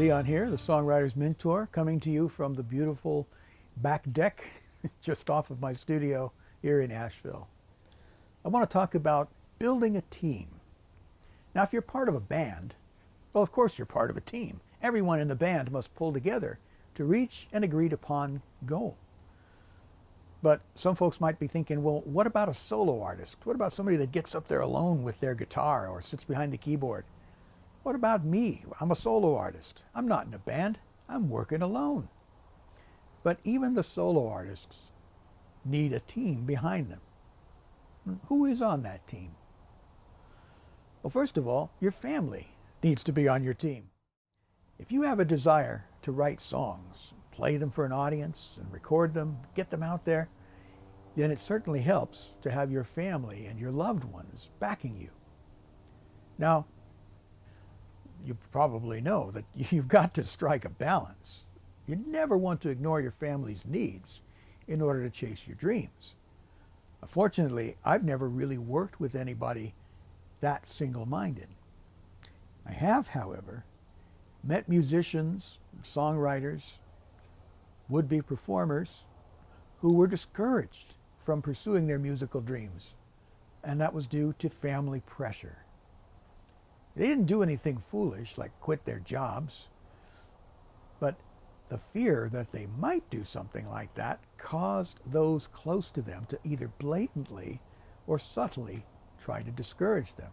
Leon here, the Songwriter's Mentor, coming to you from the beautiful back deck just off of my studio here in Asheville. I want to talk about building a team. Now, if you're part of a band, well, of course you're part of a team. Everyone in the band must pull together to reach an agreed upon goal. But some folks might be thinking, well, what about a solo artist? What about somebody that gets up there alone with their guitar or sits behind the keyboard? What about me? I'm a solo artist. I'm not in a band. I'm working alone. But even the solo artists need a team behind them. Who is on that team? Well, first of all, your family needs to be on your team. If you have a desire to write songs, play them for an audience, and record them, get them out there, then it certainly helps to have your family and your loved ones backing you. Now, you probably know that you've got to strike a balance. You never want to ignore your family's needs in order to chase your dreams. Unfortunately, I've never really worked with anybody that single-minded. I have, however, met musicians, songwriters, would-be performers who were discouraged from pursuing their musical dreams, and that was due to family pressure. They didn't do anything foolish like quit their jobs, but the fear that they might do something like that caused those close to them to either blatantly or subtly try to discourage them.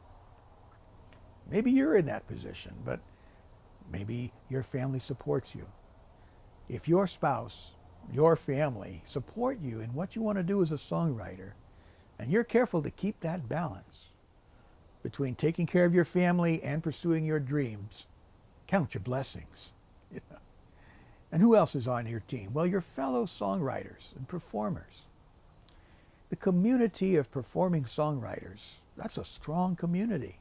Maybe you're in that position, but maybe your family supports you. If your spouse, your family support you in what you want to do as a songwriter, and you're careful to keep that balance between taking care of your family and pursuing your dreams, count your blessings. And who else is on your team? Well, your fellow songwriters and performers. The community of performing songwriters, that's a strong community.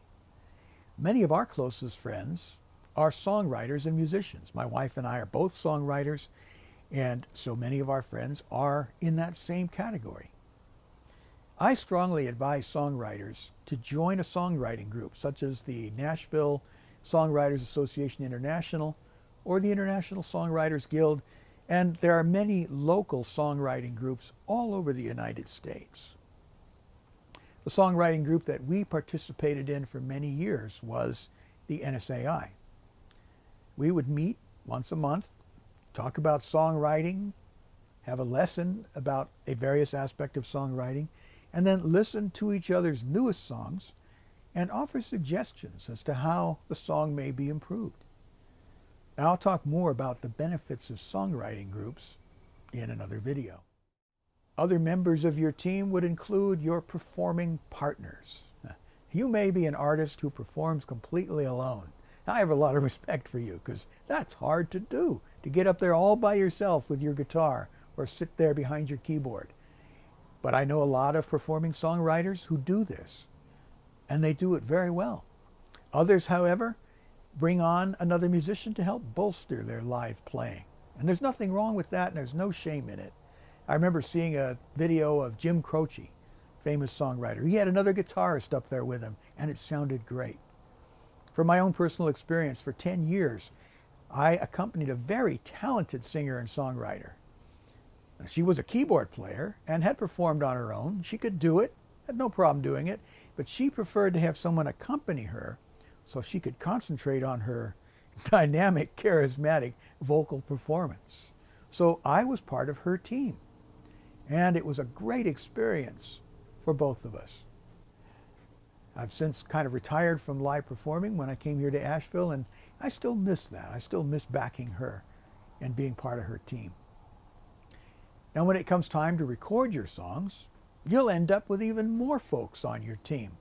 Many of our closest friends are songwriters and musicians. My wife and I are both songwriters, and so many of our friends are in that same category. I strongly advise songwriters to join a songwriting group such as the Nashville Songwriters Association International or the International Songwriters Guild, and there are many local songwriting groups all over the United States. The songwriting group that we participated in for many years was the NSAI. We would meet once a month, talk about songwriting, have a lesson about a various aspect of songwriting, and then listen to each other's newest songs and offer suggestions as to how the song may be improved. Now, I'll talk more about the benefits of songwriting groups in another video. Other members of your team would include your performing partners. You may be an artist who performs completely alone. I have a lot of respect for you because that's hard to do, to get up there all by yourself with your guitar or sit there behind your keyboard. But I know a lot of performing songwriters who do this, and they do it very well. Others, however, bring on another musician to help bolster their live playing. And there's nothing wrong with that, and there's no shame in it. I remember seeing a video of Jim Croce, famous songwriter. He had another guitarist up there with him, and it sounded great. From my own personal experience, for 10 years, I accompanied a very talented singer and songwriter. She was a keyboard player and had performed on her own. She could do it, had no problem doing it, but she preferred to have someone accompany her so she could concentrate on her dynamic, charismatic vocal performance. So I was part of her team, and it was a great experience for both of us. I've since kind of retired from live performing when I came here to Asheville, and I still miss that. I still miss backing her and being part of her team. Now, when it comes time to record your songs, you'll end up with even more folks on your team.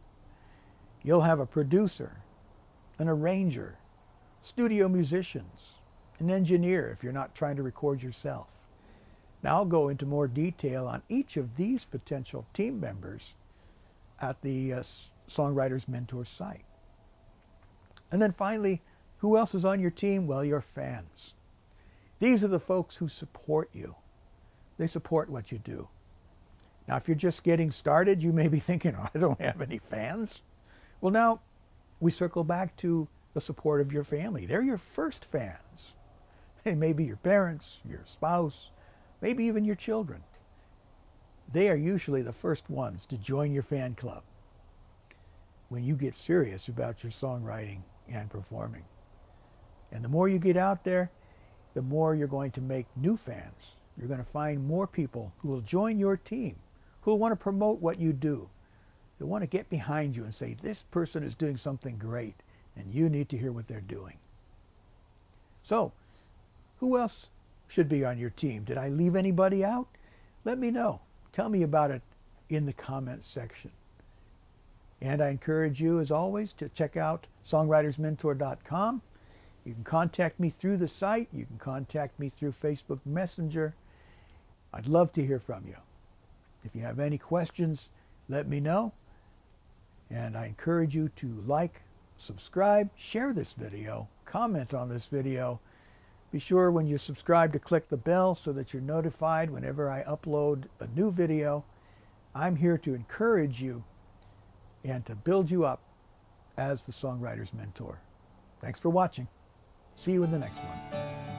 You'll have a producer, an arranger, studio musicians, an engineer if you're not trying to record yourself. Now, I'll go into more detail on each of these potential team members at the Songwriter's Mentor site. And then finally, who else is on your team? Well, your fans. These are the folks who support you. They support what you do. Now, if you're just getting started, you may be thinking, oh, I don't have any fans. Well, now we circle back to the support of your family. They're your first fans. Hey, maybe your parents, your spouse, maybe even your children. They are usually the first ones to join your fan club when you get serious about your songwriting and performing. And the more you get out there, the more you're going to make new fans. You're going to find more people who will join your team, who will want to promote what you do. They want to get behind you and say, this person is doing something great, and you need to hear what they're doing. So, who else should be on your team? Did I leave anybody out? Let me know. Tell me about it in the comments section. And I encourage you, as always, to check out songwritersmentor.com. You can contact me through the site. You can contact me through Facebook Messenger. I'd love to hear from you. If you have any questions, let me know. And I encourage you to like, subscribe, share this video, comment on this video. Be sure when you subscribe to click the bell so that you're notified whenever I upload a new video. I'm here to encourage you and to build you up as the Songwriter's Mentor. Thanks for watching. See you in the next one.